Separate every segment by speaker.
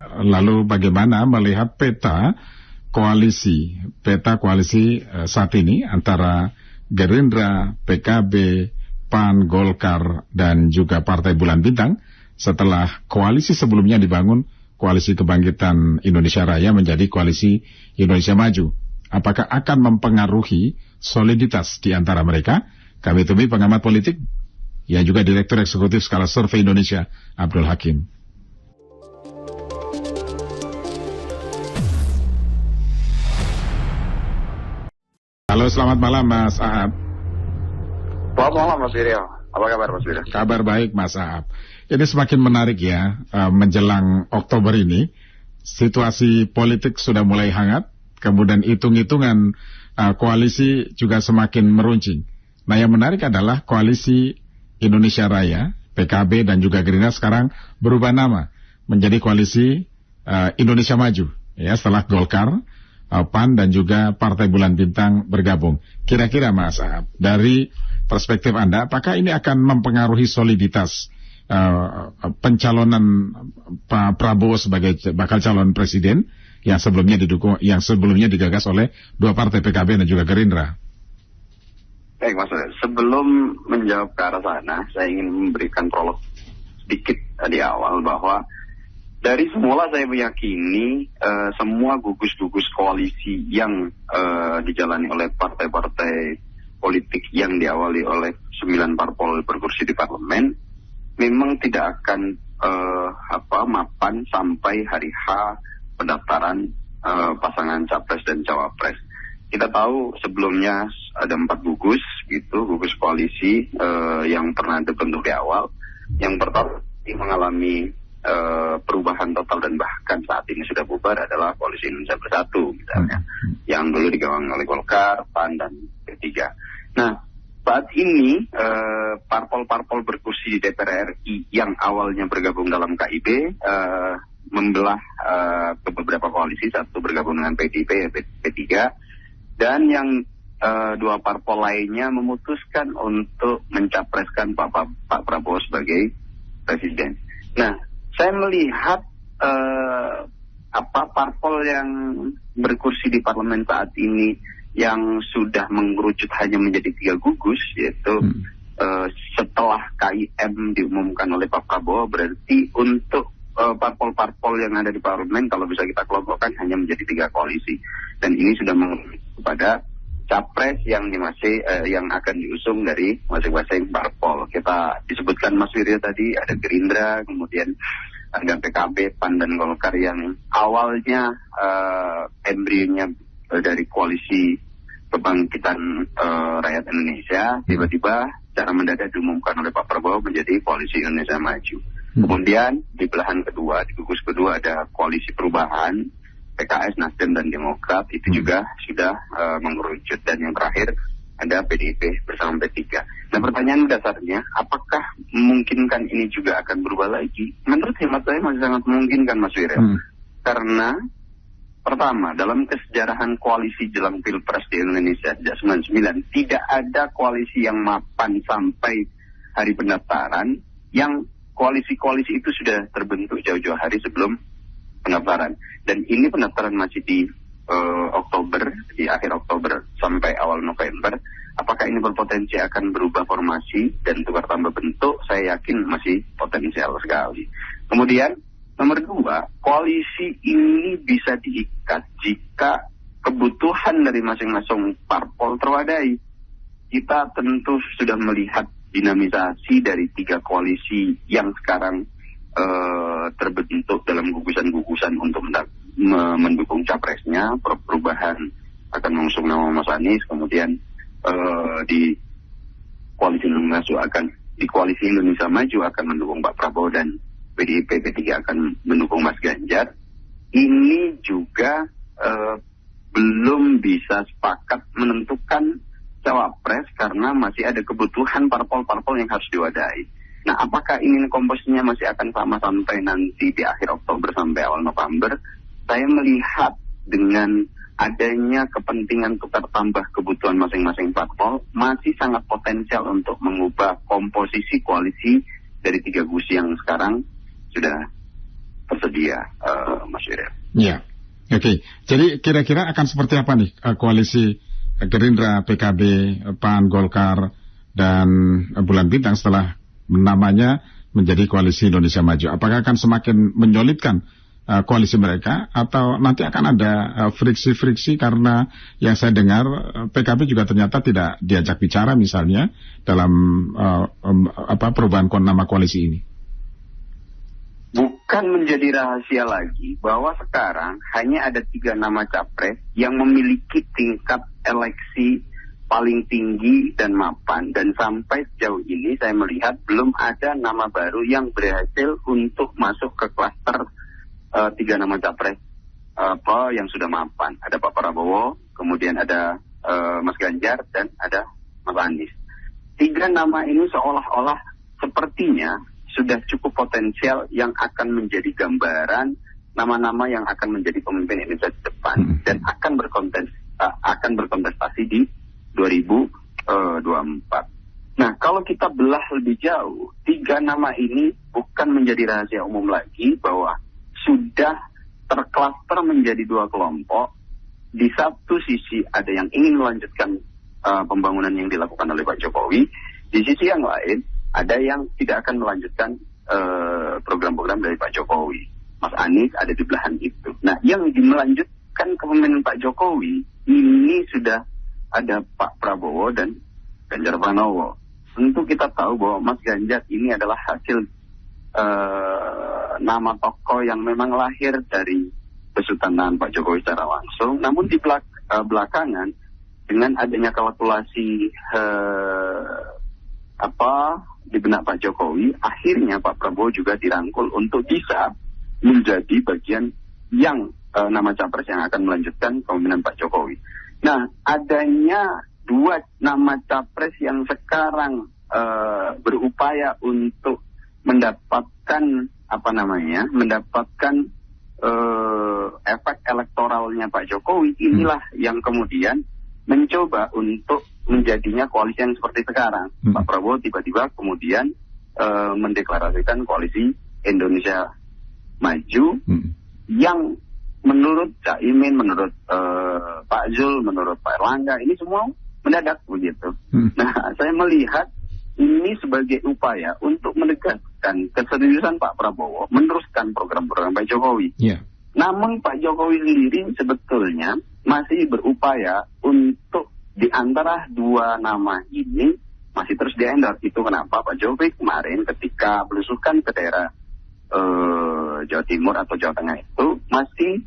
Speaker 1: Lalu bagaimana melihat peta koalisi saat ini antara Gerindra, PKB, PAN, Golkar, dan juga Partai Bulan Bintang setelah koalisi sebelumnya dibangun, Koalisi Kebangkitan Indonesia Raya menjadi Koalisi Indonesia Maju. Apakah akan mempengaruhi soliditas di antara mereka? Kami temui pengamat politik yang juga Direktur Eksekutif Skala Survei Indonesia, Abdul Hakim. Halo, selamat malam Mas Aab.
Speaker 2: Selamat malam Mas Wiryo. Apa kabar Mas Wiryo?
Speaker 1: Kabar baik Mas Aab. Ini semakin menarik ya, menjelang Oktober ini. Situasi politik sudah mulai hangat, kemudian hitung-hitungan koalisi juga semakin meruncing. Nah, yang menarik adalah Koalisi Indonesia Raya, PKB dan juga Gerindra sekarang berubah nama menjadi Koalisi Indonesia Maju. Ya, setelah Golkar, PAN dan juga Partai Bulan Bintang bergabung. Kira-kira Mas Aab, dari perspektif Anda, apakah ini akan mempengaruhi soliditas pencalonan Pak Prabowo sebagai bakal calon presiden yang sebelumnya digagas oleh dua partai PKB dan juga Gerindra?
Speaker 2: Baik Mas, sebelum menjawab ke arah sana, saya ingin memberikan prolog sedikit di awal bahwa dari semula saya meyakini semua gugus-gugus koalisi yang dijalani oleh partai-partai politik yang diawali oleh 9 parpol berkursi di parlemen memang tidak akan mapan sampai hari H pendaftaran pasangan capres dan cawapres. Kita tahu sebelumnya ada 4 gugus koalisi yang pernah dibentuk di awal. Yang pertama mengalami perubahan total dan bahkan saat ini sudah bubar adalah Koalisi Indonesia Bersatu misalnya, yang dulu digawangi oleh Golkar, PAN dan P3. Nah, saat ini parpol-parpol berkursi di DPR RI yang awalnya bergabung dalam KIB membelah ke beberapa koalisi, satu bergabung dengan PDIP, P3, dan yang dua parpol lainnya memutuskan untuk mencapreskan Pak Prabowo sebagai presiden. Nah, saya melihat parpol yang berkursi di parlemen saat ini yang sudah mengerucut hanya menjadi 3 gugus, yaitu setelah KIM diumumkan oleh Pak Prabowo, berarti untuk parpol-parpol yang ada di parlemen kalau bisa kita kelompokkan hanya menjadi 3 koalisi, dan ini sudah mengerucut kepada capres yang akan diusung dari masing-masing parpol. Kita disebutkan Mas Wiryo tadi ada Gerindra, kemudian ada PKB, PAN dan Golkar yang awalnya embrionya dari Koalisi Kebangkitan Rakyat Indonesia, tiba-tiba secara mendadak diumumkan oleh Pak Prabowo menjadi Koalisi Indonesia Maju. Kemudian di belahan kedua, di gugus kedua ada Koalisi Perubahan, PKS, Nasdem dan Demokrat, itu juga sudah mengerucut, dan yang terakhir ada PDIP bersama P3. Nah, pertanyaan dasarnya, apakah memungkinkan ini juga akan berubah lagi? Menurut hemat saya masih sangat memungkinkan, Mas Wiryo. Karena pertama, dalam kesejarahan koalisi jelang Pilpres di Indonesia sejak 99, tidak ada koalisi yang mapan sampai hari pendaftaran, yang koalisi-koalisi itu sudah terbentuk jauh-jauh hari sebelum pendaftaran. Dan ini pendaftaran masih di Oktober, di akhir Oktober sampai awal November. Apakah ini berpotensi akan berubah formasi dan tukar tambah bentuk? Saya yakin masih potensial sekali. Kemudian nomor 2, koalisi ini bisa diikat jika kebutuhan dari masing-masing parpol terwadai. Kita tentu sudah melihat dinamisasi dari 3 koalisi yang sekarang terbentuk dalam gugusan-gugusan untuk mendukung capresnya. Perubahan akan mengusung nama Mas Anies, kemudian di Koalisi Indonesia Maju akan mendukung Pak Prabowo, dan PDIP, P3 akan mendukung Mas Ganjar. Ini juga belum bisa sepakat menentukan cawapres karena masih ada kebutuhan parpol-parpol yang harus diwadahi. Nah, apakah ini komposisinya masih akan sama sampai nanti di akhir Oktober sampai awal November? Saya melihat dengan adanya kepentingan tukar tambah kebutuhan masing-masing parpol masih sangat potensial untuk mengubah komposisi koalisi dari 3 gugus yang sekarang sudah tersedia, Mas Yuril.
Speaker 1: Ya, oke. Jadi kira-kira akan seperti apa nih koalisi Gerindra, PKB, PAN, Golkar, dan Bulan Bintang setelah namanya menjadi koalisi Indonesia Maju? Apakah akan semakin menyolidkan koalisi mereka, atau nanti akan ada friksi-friksi karena yang saya dengar PKB juga ternyata tidak diajak bicara misalnya dalam perubahan nama koalisi ini?
Speaker 2: Bukan menjadi rahasia lagi bahwa sekarang hanya ada 3 nama capres yang memiliki tingkat eleksi paling tinggi dan mapan, dan sampai sejauh ini saya melihat belum ada nama baru yang berhasil untuk masuk ke klaster 3 nama capres yang sudah mapan. Ada Pak Prabowo, kemudian ada Mas Ganjar, dan ada Mas Anies. 3 nama ini seolah-olah sepertinya sudah cukup potensial yang akan menjadi gambaran nama-nama yang akan menjadi pemimpin Indonesia ke depan dan akan berkontestasi di 2024. Nah, kalau kita belah lebih jauh, 3 nama ini bukan menjadi rahasia umum lagi bahwa sudah terklaster menjadi 2 kelompok. Di satu sisi ada yang ingin melanjutkan pembangunan yang dilakukan oleh Pak Jokowi, di sisi yang lain ada yang tidak akan melanjutkan program-program dari Pak Jokowi. Mas Anies ada di belahan itu. Nah, yang melanjutkan kepemimpinan Pak Jokowi ini sudah ada Pak Prabowo dan Ganjar Pranowo. Tentu kita tahu bahwa Mas Ganjar ini adalah hasil nama tokoh yang memang lahir dari besutan Pak Jokowi secara langsung. Namun di belakangan dengan adanya kalkulasi di benak Pak Jokowi, akhirnya Pak Prabowo juga dirangkul untuk bisa menjadi bagian yang nama capres yang akan melanjutkan kepemimpinan Pak Jokowi. Nah, adanya 2 nama capres yang sekarang berupaya untuk mendapatkan efek elektoralnya Pak Jokowi, inilah yang kemudian mencoba untuk menjadinya koalisi yang seperti sekarang. Pak Prabowo tiba-tiba kemudian mendeklarasikan koalisi Indonesia Maju yang menurut Cak Imin, menurut Pak Zul, menurut Pak Erlangga, ini semua mendadak begitu. Nah, saya melihat ini sebagai upaya untuk menegaskan keseriusan Pak Prabowo meneruskan program-program Pak Jokowi.
Speaker 1: Yeah.
Speaker 2: Namun Pak Jokowi sendiri sebetulnya masih berupaya untuk di antara 2 nama ini masih terus di-endorse. Itu kenapa Pak Jokowi kemarin ketika belusukan ke daerah Jawa Timur atau Jawa Tengah itu masih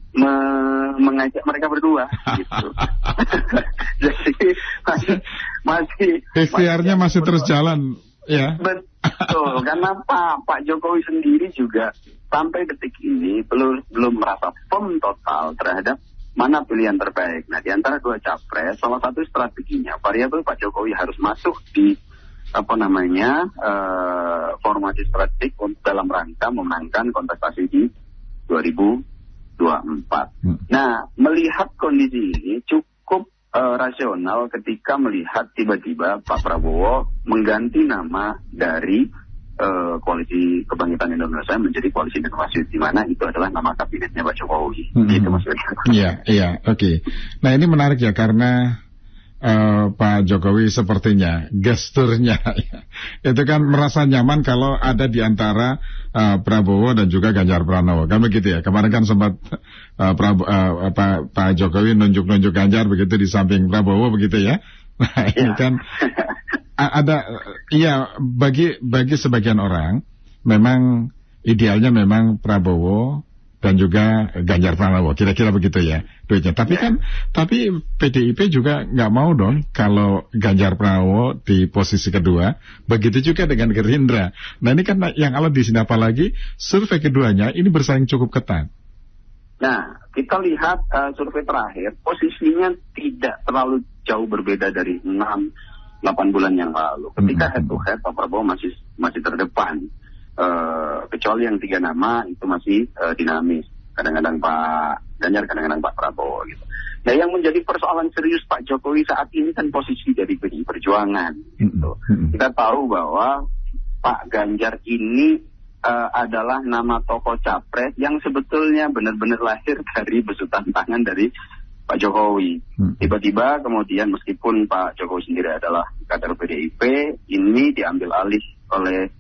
Speaker 2: mengajak mereka berdua gitu. Jadi masih
Speaker 1: ikhtiarnya masih terus jalan ya.
Speaker 2: Betul, karena Pak Jokowi sendiri juga sampai detik ini belum merasa firm total terhadap mana pilihan terbaik. Nah, di antara 2 capres, salah satu strateginya variabel Pak Jokowi harus masuk di formasi strategik dalam rangka memenangkan kontestasi di 2024. Nah, melihat kondisi ini cukup rasional ketika melihat tiba-tiba Pak Prabowo mengganti nama dari Koalisi Kebangkitan Indonesia menjadi Koalisi Indonesia, di mana itu adalah nama kabinetnya Pak Jokowi. Gitu maksudnya.
Speaker 1: Iya, oke. Nah, ini menarik ya karena Pak Jokowi sepertinya gesturnya itu kan merasa nyaman kalau ada di antara Prabowo dan juga Ganjar Pranowo, kan begitu ya. Kemarin kan sempat Pak Jokowi nunjuk-nunjuk Ganjar begitu di samping Prabowo begitu ya. Nah, ini kan ada bagi sebagian orang memang idealnya memang Prabowo dan juga Ganjar Pranowo, kira-kira begitu ya duitnya. Tapi PDIP juga nggak mau dong kalau Ganjar Pranowo di posisi kedua. Begitu juga dengan Gerindra. Nah, ini kan yang alat di sini, apalagi survei keduanya ini bersaing cukup ketat.
Speaker 2: Nah, kita lihat survei terakhir, posisinya tidak terlalu jauh berbeda dari 6-8 bulan yang lalu. Ketika head to head, Pak Prabowo masih terdepan. Kecuali yang 3 nama itu masih dinamis. Kadang-kadang Pak Ganjar, kadang-kadang Pak Prabowo gitu. Nah, yang menjadi persoalan serius Pak Jokowi saat ini kan posisi dari PDI Perjuangan gitu. Kita tahu bahwa Pak Ganjar ini adalah nama tokoh capres yang sebetulnya benar-benar lahir dari besutan tangan dari Pak Jokowi. Tiba-tiba kemudian meskipun Pak Jokowi sendiri adalah kader PDIP, ini diambil alih oleh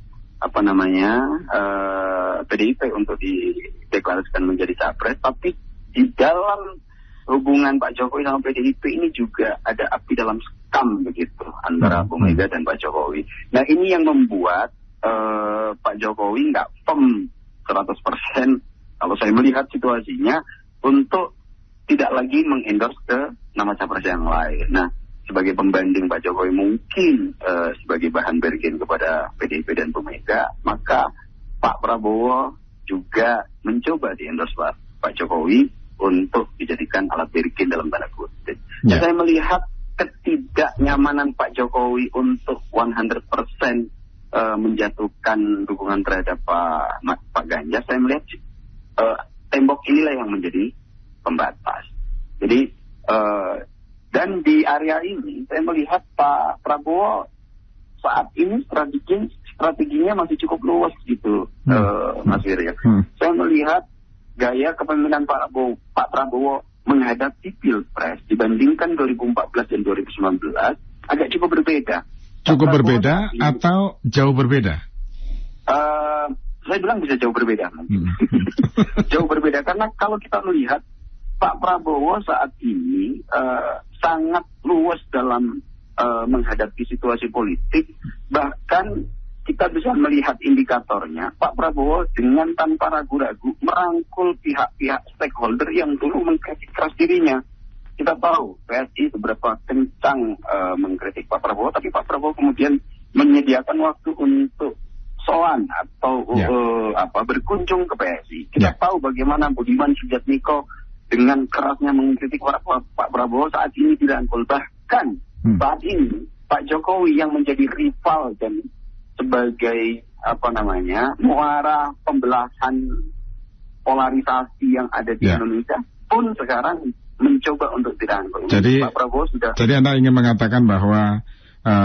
Speaker 2: PDIP untuk dideklarasikan menjadi capres, tapi di dalam hubungan Pak Jokowi sama PDIP ini juga ada api dalam sekam begitu antara Bu Mega dan Pak Jokowi. Nah, ini yang membuat Pak Jokowi nggak firm 100% kalau saya melihat situasinya untuk tidak lagi mengendorse ke nama capres yang lain. Nah, sebagai pembanding Pak Jokowi mungkin sebagai bahan bargain kepada PDIP dan Bu Mega, maka Pak Prabowo juga mencoba di-endorse Pak Jokowi untuk dijadikan alat bargain dalam tanda kutip. Saya melihat ketidaknyamanan Pak Jokowi untuk 100% menjatuhkan dukungan terhadap Pak Ganjar. Saya melihat tembok inilah yang menjadi pembatas. Jadi dan di area ini saya melihat Pak Prabowo saat ini strateginya masih cukup luas gitu, Mas Wirya. Saya melihat gaya kepemimpinan Pak Prabowo menghadapi Pilpres dibandingkan 2014 dan 2019 agak cukup berbeda.
Speaker 1: Cukup berbeda atau jauh berbeda?
Speaker 2: Saya bilang bisa jauh berbeda. Jauh berbeda karena kalau kita melihat Pak Prabowo saat ini sangat luas dalam menghadapi situasi politik. Bahkan kita bisa melihat indikatornya. Pak Prabowo dengan tanpa ragu-ragu merangkul pihak-pihak stakeholder yang dulu mengkritik keras dirinya. Kita tahu PSI seberapa kencang mengkritik Pak Prabowo, tapi Pak Prabowo kemudian menyediakan waktu untuk soan atau berkunjung ke PSI. Kita tahu bagaimana Budiman Sujatmiko dengan kerasnya mengkritik Pak Prabowo saat ini dirangkul. Bahkan saat ini Pak Jokowi yang menjadi rival dan sebagai muara pembelahan polarisasi yang ada di Indonesia pun sekarang mencoba untuk dirangkul.
Speaker 1: Jadi,
Speaker 2: Pak Prabowo sudah.
Speaker 1: Jadi Anda ingin mengatakan bahwa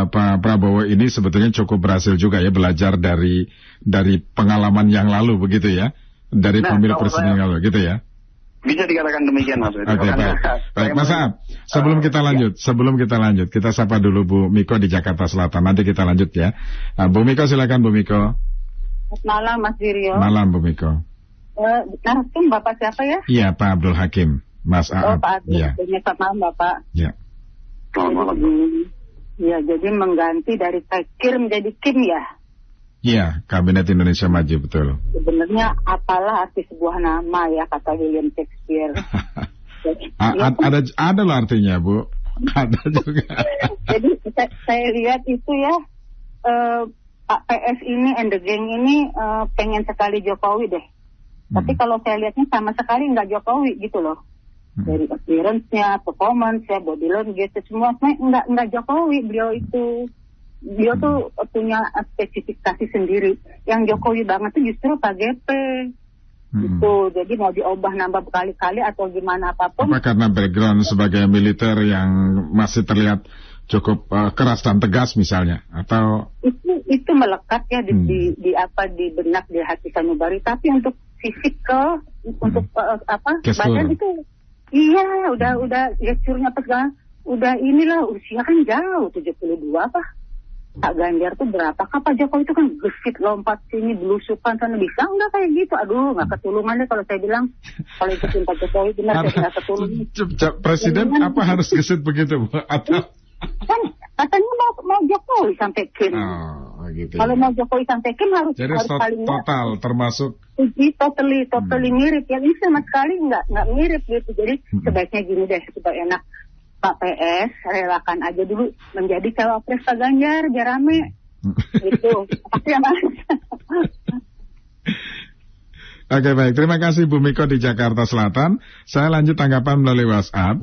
Speaker 1: Pak Prabowo ini sebetulnya cukup berhasil juga ya belajar dari pengalaman yang lalu begitu ya, dari pemilu presiden yang lalu gitu ya.
Speaker 2: Bisa dikatakan demikian, Mas.
Speaker 1: Oke, baik. Mas Saab, sebelum kita lanjut, kita sapa dulu Bu Miko di Jakarta Selatan. Nanti kita lanjut ya. Bu Miko, silakan Bu Miko.
Speaker 3: Malam, Mas Wiryo.
Speaker 1: Malam, Bu Miko.
Speaker 3: Narasum Bapak siapa ya?
Speaker 1: Iya, Pak Abdul Hakim. Mas Aab.
Speaker 3: Pak Abdul.
Speaker 1: Ya.
Speaker 3: Selamat malam, Bapak.
Speaker 1: Ya.
Speaker 2: Selamat malam.
Speaker 3: Ya, jadi mengganti dari Tekir menjadi Kim ya?
Speaker 1: Iya, Kabinet Indonesia Maju, betul.
Speaker 3: Sebenarnya apalah arti sebuah nama ya, kata William Shakespeare.
Speaker 1: Ada loh artinya, Bu. Ada juga.
Speaker 3: Jadi saya lihat itu ya, Pak PS ini and the gang ini pengen sekali Jokowi deh. Tapi kalau saya lihatnya sama sekali nggak Jokowi gitu loh. Dari appearance-nya, performance-nya, body language, semua nggak Jokowi beliau itu. Dia tuh punya spesifikasi sendiri. Yang Jokowi banget tuh justru Pak GP. Gitu. Jadi mau diubah nambah berkali-kali atau gimana apapun.
Speaker 1: Apa karena background sebagai militer yang masih terlihat cukup keras dan tegas misalnya, atau
Speaker 3: itu melekat ya di benak, di hati sanubari. Tapi untuk fisikal, untuk badan itu iya udah gesturnya pegang, udah inilah usia kan jauh 72 apa. Pak Ganjar tuh berapa? Pak Jokowi itu kan gesit lompat sini belusukan sana, bisa nggak kayak gitu? Aduh, nggak ketulungan deh kalau saya bilang. Kalau ikutin Pak Jokowi benar nggak ketulungan.
Speaker 1: Presiden apa harus gesit begitu, Bu? Atau
Speaker 3: kan katanya mau Jokowi sampai Kim.
Speaker 1: Gitu.
Speaker 3: Kalau mau Jokowi sampai Kim harus paling
Speaker 1: total termasuk.
Speaker 3: Totally mirip. Yang ini sama sekali nggak mirip gitu. Jadi sebaiknya gini deh, supaya enak. Pak PS relakan aja dulu menjadi cawapres Pak Ganjar biar rame gitu. Pasti ya Mas.
Speaker 1: Oke, baik, terima kasih Bu Miko di Jakarta Selatan. Saya lanjut tanggapan melalui WhatsApp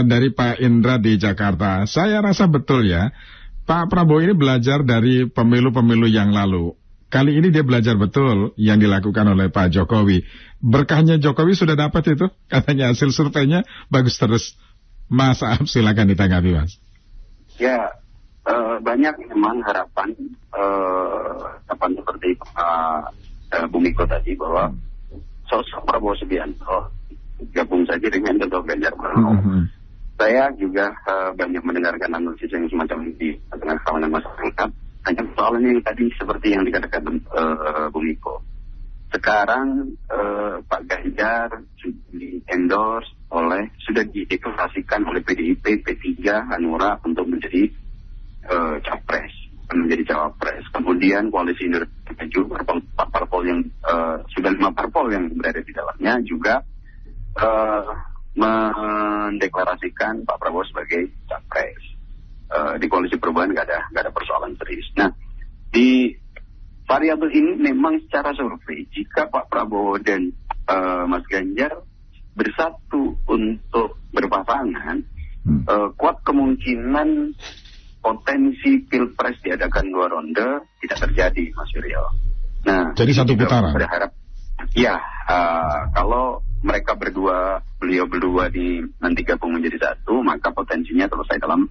Speaker 1: dari Pak Indra di Jakarta. Saya rasa betul ya, Pak Prabowo ini belajar dari pemilu-pemilu yang lalu. Kali ini dia belajar betul yang dilakukan oleh Pak Jokowi. Berkahnya Jokowi sudah dapat itu, katanya hasil surveinya bagus terus. Mas Saab, silakan ditanggapi, Mas.
Speaker 2: Ya, banyak memang harapan seperti Bumiko tadi bahwa sosok Prabowo Subianto gabung saja dengan sosok Ganjar Pranowo. Saya juga banyak mendengarkan analisis yang semacam ini di tengah kalangan masyarakat. Hanya soalnya yang tadi seperti yang dikatakan Bumiko. Sekarang Pak Ganjar sudah dideklarasikan oleh PDIP, P3, Hanura untuk menjadi capres, menjadi cawapres. Kemudian koalisi Indonesia Maju, parpol yang sudah 5 parpol yang berada di dalamnya juga mendeklarasikan Pak Prabowo sebagai capres. Di koalisi perubahan nggak ada persoalan serius. Nah, di variabel ini memang secara survei jika Pak Prabowo dan Mas Ganjar bersatu untuk berpasangan, kuat kemungkinan potensi pilpres diadakan 2 ronde tidak terjadi, Mas Yuryo. Nah,
Speaker 1: jadi satu putaran.
Speaker 2: Berharap, ya, kalau mereka beliau berdua nanti gabung menjadi satu, maka potensinya selesai dalam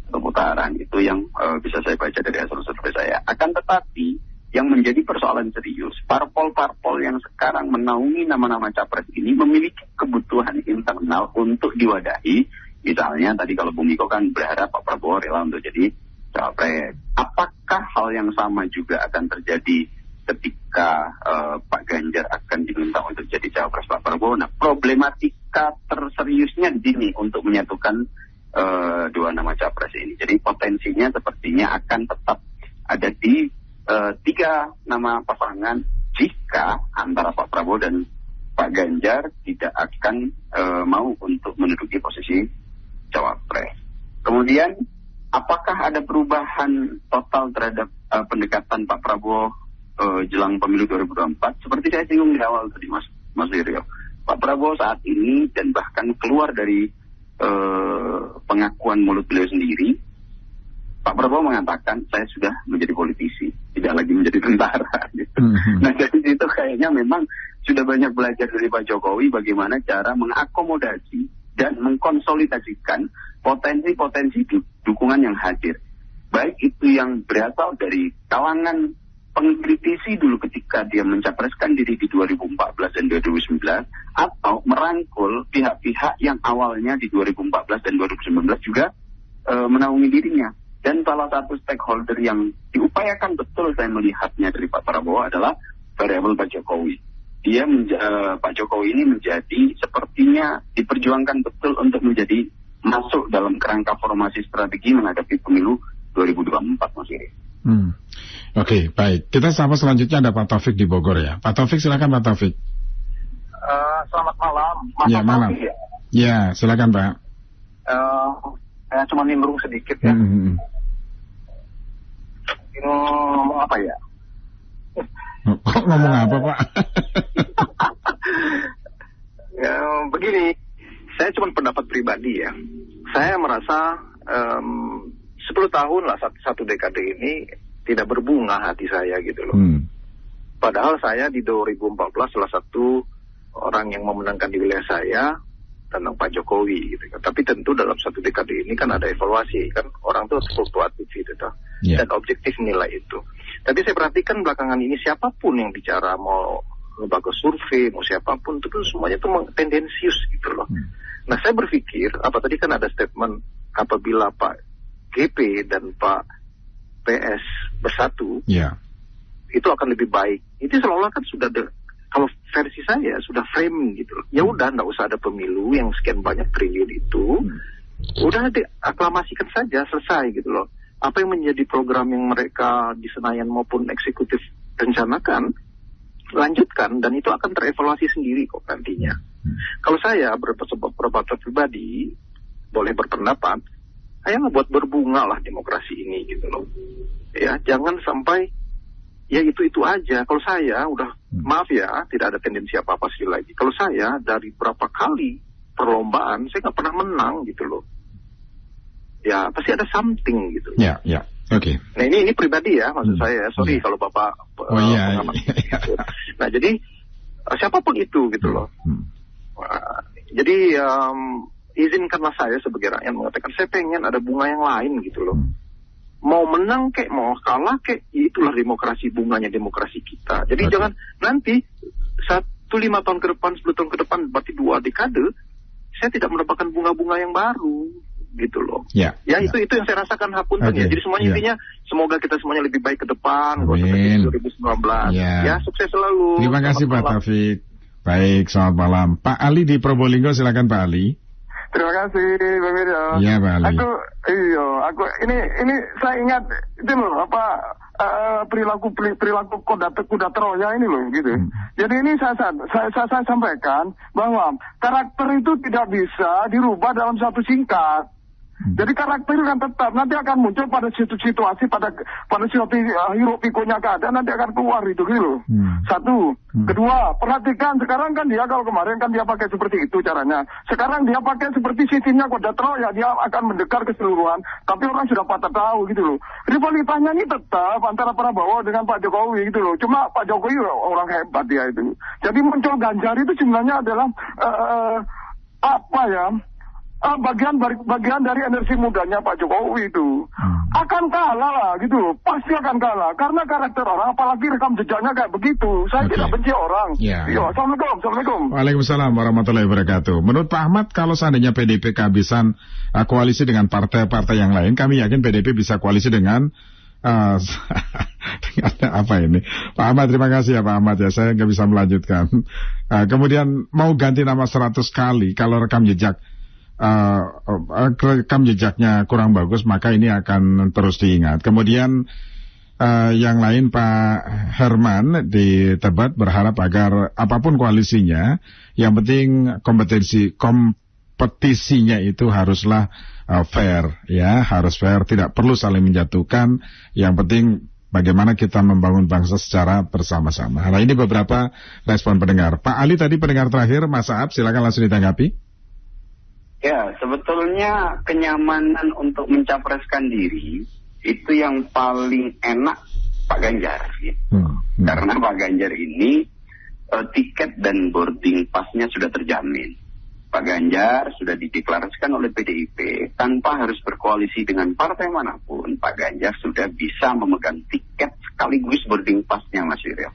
Speaker 2: satu putaran. Itu yang bisa saya baca dari hasil survei saya. Akan tetapi yang menjadi persoalan serius, parpol-parpol yang sekarang menaungi nama-nama capres ini memiliki kebutuhan internal untuk diwadahi. Misalnya tadi kalau Bumiko kan berharap Pak Prabowo rela untuk jadi capres. Apakah hal yang sama juga akan terjadi ketika Pak Ganjar akan diminta untuk jadi cawapres Pak Prabowo? Nah, problematika terseriusnya di sini untuk menyatukan 2 nama capres ini. Jadi potensinya sepertinya akan tetap ada di 3 nama pasangan jika antara Pak Prabowo dan Pak Ganjar tidak akan mau untuk menduduki posisi cawapres. Kemudian, apakah ada perubahan total terhadap pendekatan Pak Prabowo jelang pemilu 2024? Seperti saya singgung di awal tadi, Mas Yuryo. Pak Prabowo saat ini dan bahkan keluar dari pengakuan mulut beliau sendiri, Pak Prabowo mengatakan saya sudah menjadi politisi, tidak lagi menjadi tentara. Gitu. Nah, dari situ kayaknya memang sudah banyak belajar dari Pak Jokowi bagaimana cara mengakomodasi dan mengkonsolidasikan potensi-potensi dukungan yang hadir. Baik itu yang berasal dari kalangan pengkritisi dulu ketika dia mencapreskan diri di 2014 dan 2019, atau merangkul pihak-pihak yang awalnya di 2014 dan 2019 juga menaungi dirinya. Dan salah satu stakeholder yang diupayakan betul saya melihatnya dari Pak Prabowo adalah variabel Pak Jokowi. Pak Jokowi ini menjadi sepertinya diperjuangkan betul untuk menjadi masuk dalam kerangka formasi strategi menghadapi pemilu 2024, Mas Iri.
Speaker 1: Oke, baik. Kita sapa selanjutnya ada Pak Taufik di Bogor ya. Pak Taufik, silakan Pak Taufik.
Speaker 4: Selamat malam.
Speaker 1: Ya, malam. Ya, silakan Pak.
Speaker 4: Saya cuma nimbrung sedikit ya. Ngomong apa ya?
Speaker 1: Ngomong apa Pak?
Speaker 4: Ya, begini, saya cuma pendapat pribadi ya. Saya merasa 10 tahun lah, satu dekade ini tidak berbunga hati saya gitu loh. Padahal saya di 2014 salah satu orang yang memenangkan di wilayah saya tentang Pak Jokowi gitu kan. Tapi tentu dalam satu dekade ini kan ada evaluasi kan, orang tuh fluktuatif gitu toh. Dan objektif nilai itu. Tapi saya perhatikan belakangan ini siapapun yang bicara, mau lembaga survei, mau siapapun, itu semuanya tuh tendensius gitu loh. Nah, saya berpikir, tadi kan ada statement apabila Pak GP dan Pak PS bersatu, itu akan lebih baik. Itu seolah-olah kan sudah kalau versi saya sudah framing gitu loh. Ya udah, nggak usah ada pemilu yang sekian banyak triliun itu, udah diaklamasikan saja, selesai gitu loh. Apa yang menjadi program yang mereka di Senayan maupun eksekutif rencanakan, lanjutkan, dan itu akan terevaluasi sendiri kok nantinya. Kalau saya berpendapat pribadi, boleh berpendapat, ayo buat berbunga lah demokrasi ini gitu loh. Ya, jangan sampai ya itu aja. Kalau saya udah, maaf ya, tidak ada tendensi apa-apa sekali lagi. Kalau saya dari berapa kali perlombaan, saya nggak pernah menang gitu loh. Ya, pasti ada something gitu.
Speaker 1: Ya. Oke.
Speaker 4: Nah, ini pribadi ya, maksud saya. Sorry kalau Bapak pengamat. Nah, jadi siapapun itu gitu loh. Jadi izinkanlah saya sebagai rakyat mengatakan saya pengen ada bunga yang lain gitu loh. mau menang kek, mau kalah kek, itulah demokrasi, bunganya demokrasi kita. Jadi jangan nanti 5 tahun ke depan, 10 tahun ke depan, berarti 2 dekade, saya tidak mendapatkan bunga-bunga yang baru, gitu loh. Itu yang saya rasakan hapunten ya. Jadi semuanya intinya, semoga kita semuanya lebih baik ke depan, 2019. Ya, sukses selalu.
Speaker 1: Terima kasih Pak Taufik. Baik, selamat malam. Pak Ali di Probolinggo, silakan Pak Ali.
Speaker 5: Terima kasih, Bang Mirjo.
Speaker 1: Iya, Pak Ali.
Speaker 5: Aku ini saya ingat itu loh perilaku kuda Troya ini loh gitu. Jadi ini saya sampaikan bahwa karakter itu tidak bisa dirubah dalam satu singkat. Jadi karakter kan tetap nanti akan muncul pada situasi pada suatu hiruk pikuknya keadaan nanti akan keluar itu gitu. Satu, kedua, perhatikan sekarang kan dia kalau kemarin kan dia pakai seperti itu caranya. Sekarang dia pakai seperti sistemnya kuda Troya, dia akan mendekar keseluruhan, tapi orang sudah pada tahu gitu loh. Rivalitasnya ini tetap antara Prabowo dengan Pak Jokowi gitu loh. Cuma Pak Jokowi orang hebat dia itu. Jadi muncul Ganjar itu sebenarnya adalah bagian dari energi mudanya Pak Jokowi itu akan kalah lah gitu loh, pasti akan kalah karena karakter orang, apalagi rekam jejaknya kayak begitu. Saya tidak benci orang. Assalamualaikum.
Speaker 1: Waalaikumsalam warahmatullahi wabarakatuh. Menurut Pak Ahmad, kalau seandainya PDIP kehabisan koalisi dengan partai-partai yang lain, kami yakin PDIP bisa koalisi dengan apa ini? Pak Ahmad, terima kasih ya Pak Ahmad ya, saya nggak bisa melanjutkan. Kemudian mau ganti nama 100 kali, kalau rekam jejaknya kurang bagus, maka ini akan terus diingat. Kemudian yang lain Pak Herman di Tebet berharap agar apapun koalisinya, yang penting kompetisinya itu haruslah fair, ya, harus fair, tidak perlu saling menjatuhkan. Yang penting bagaimana kita membangun bangsa secara bersama-sama. Nah, ini beberapa respon pendengar. Pak Ali tadi pendengar terakhir, Mas Saab, silakan langsung ditanggapi.
Speaker 2: Ya, sebetulnya kenyamanan untuk mencapreskan diri itu yang paling enak Pak Ganjar. Karena Pak Ganjar ini tiket dan boarding pass-nya sudah terjamin. Pak Ganjar sudah dideklarasikan oleh PDIP tanpa harus berkoalisi dengan partai manapun. Pak Ganjar sudah bisa memegang tiket sekaligus boarding pass-nya, Mas Wiryo.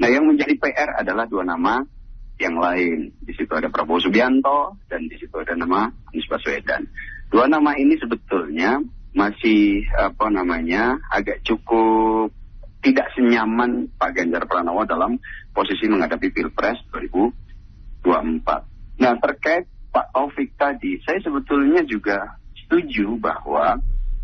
Speaker 2: Nah, yang menjadi PR adalah 2 nama yang lain. Di situ ada Prabowo Subianto dan di situ ada nama Anies Baswedan. 2 nama ini sebetulnya masih agak cukup tidak senyaman Pak Ganjar Pranowo dalam posisi menghadapi Pilpres 2024. Nah, terkait Pak Taufik tadi, saya sebetulnya juga setuju bahwa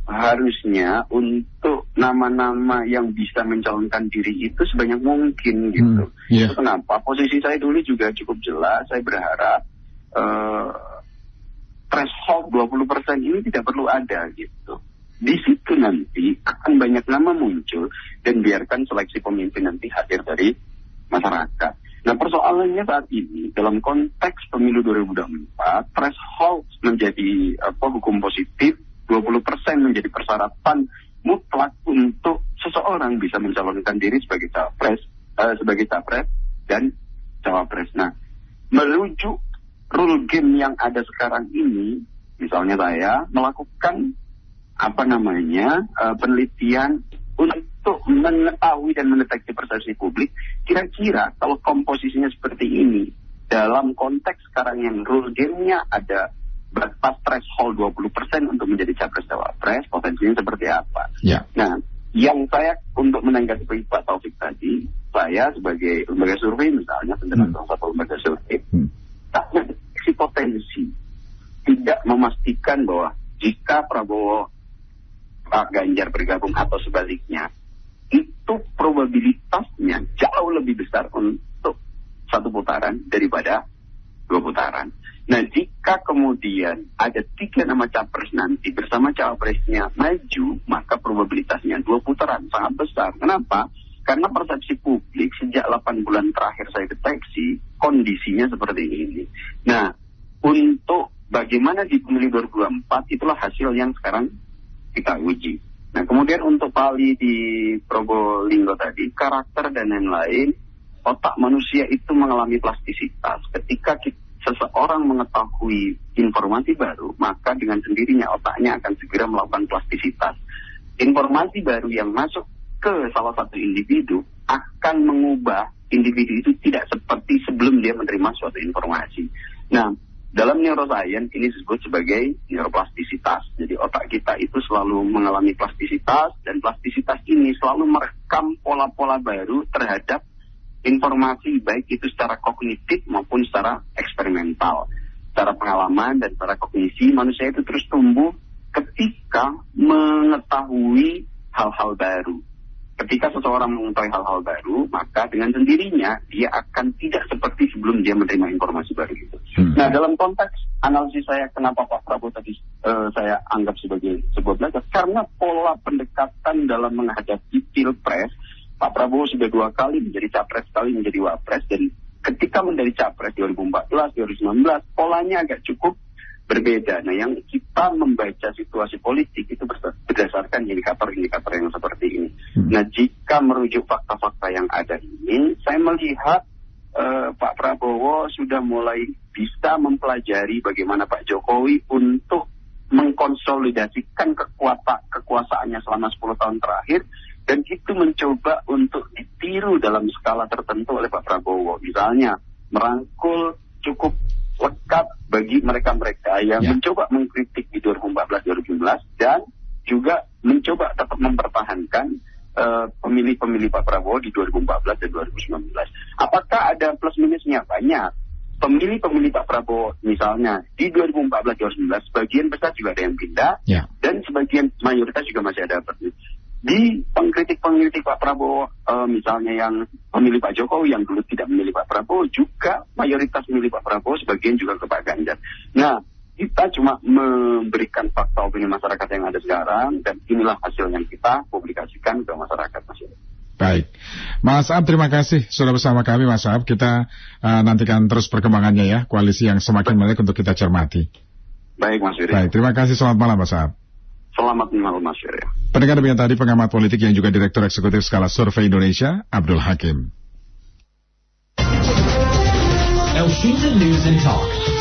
Speaker 2: harusnya untuk nama-nama yang bisa mencalonkan diri itu sebanyak mungkin gitu. Itu kenapa? Posisi saya dulu juga cukup jelas. Saya berharap threshold 20% ini tidak perlu ada gitu. Di situ nanti akan banyak nama muncul dan biarkan seleksi pemimpin nanti hadir dari masyarakat. Nah, persoalannya saat ini dalam konteks pemilu 2024, threshold menjadi hukum positif, 20% menjadi persyaratan mutlak untuk seseorang bisa mencalonkan diri sebagai capres dan cawapres. Nah, merujuk rule game yang ada sekarang ini, misalnya saya melakukan penelitian untuk mengetahui dan mendeteksi persepsi publik, kira-kira kalau komposisinya seperti ini, dalam konteks sekarang yang rule game-nya ada batas threshold 20% untuk menjadi capres-cawapres, potensinya seperti apa? Nah, yang saya untuk menanggapi Pak Taufik tadi, saya sebagai lembaga survei misalnya, pendengar salah satu lembaga survei, tak mendeteksi potensi, tidak memastikan bahwa jika Prabowo Pak Ganjar bergabung atau sebaliknya, itu probabilitasnya jauh lebih besar untuk 1 putaran daripada 2 putaran. Nah, jika kemudian ada 3 nama capres nanti bersama cawapresnya maju, maka probabilitasnya 2 putaran sangat besar. Kenapa? Karena persepsi publik sejak 8 bulan terakhir saya deteksi, kondisinya seperti ini. Nah, untuk bagaimana di pemilu 2024, itulah hasil yang sekarang kita uji. Nah, kemudian untuk Pali di Probolinggo tadi, karakter dan lain-lain, otak manusia itu mengalami plastisitas. Ketika seseorang mengetahui informasi baru, maka dengan sendirinya otaknya akan segera melakukan plastisitas. informasi baru yang masuk ke salah satu individu akan mengubah individu itu tidak seperti sebelum dia menerima suatu informasi. Nah, dalam neuroscience ini disebut sebagai neuroplastisitas. Jadi otak kita itu selalu mengalami plastisitas, dan plastisitas ini selalu merekam pola-pola baru terhadap informasi, baik itu secara kognitif maupun secara eksperimental. Secara pengalaman dan secara kognisi, manusia itu terus tumbuh ketika mengetahui hal-hal baru. Ketika seseorang mengetahui hal-hal baru, maka dengan sendirinya dia akan tidak seperti sebelum dia menerima informasi baru itu. Nah, dalam konteks analisis saya, kenapa Pak Prabowo tadi saya anggap sebagai sebuah belajar, karena pola pendekatan dalam menghadapi pilpres, Pak Prabowo sudah 2 kali menjadi capres, sekali menjadi wapres, dan ketika menjadi capres 2014, 2019, polanya agak cukup berbeda. Nah, yang kita membaca situasi politik itu berdasarkan indikator-indikator yang seperti ini. Nah, jika merujuk fakta-fakta yang ada ini, saya melihat Pak Prabowo sudah mulai bisa mempelajari bagaimana Pak Jokowi untuk mengkonsolidasikan kekuasaannya selama 10 tahun terakhir, dan itu mencoba untuk ditiru dalam skala tertentu oleh Pak Prabowo. Misalnya, merangkul cukup lekat bagi mereka-mereka yang mencoba mengkritik di 2014-2019 dan juga mencoba tetap mempertahankan pemilih-pemilih Pak Prabowo di 2014 dan 2019. Apakah ada plus minusnya? Banyak. Pemilih-pemilih Pak Prabowo misalnya di 2014-2019 sebagian besar juga ada yang pindah dan sebagian mayoritas juga masih ada. Di pengkritik-pengkritik Pak Prabowo, misalnya yang memilih Pak Jokowi yang dulu tidak memilih Pak Prabowo, juga mayoritas memilih Pak Prabowo, sebagian juga ke Pak Ganjar. Nah, kita cuma memberikan fakta opini masyarakat yang ada sekarang, dan inilah hasil yang kita publikasikan ke masyarakat.
Speaker 1: Baik, Mas Ab, terima kasih sudah bersama kami, Mas Ab. Kita nantikan terus perkembangannya ya, koalisi yang semakin menarik untuk kita cermati.
Speaker 2: Baik, Mas Yuri.
Speaker 1: Baik, terima kasih, selamat malam, Mas Ab.
Speaker 2: Selamat malam, Mas Yuri.
Speaker 1: Pendengar demikian tadi pengamat politik yang juga Direktur Eksekutif Skala Survei Indonesia, Abdul Hakim.
Speaker 6: Elshinta News and Talk.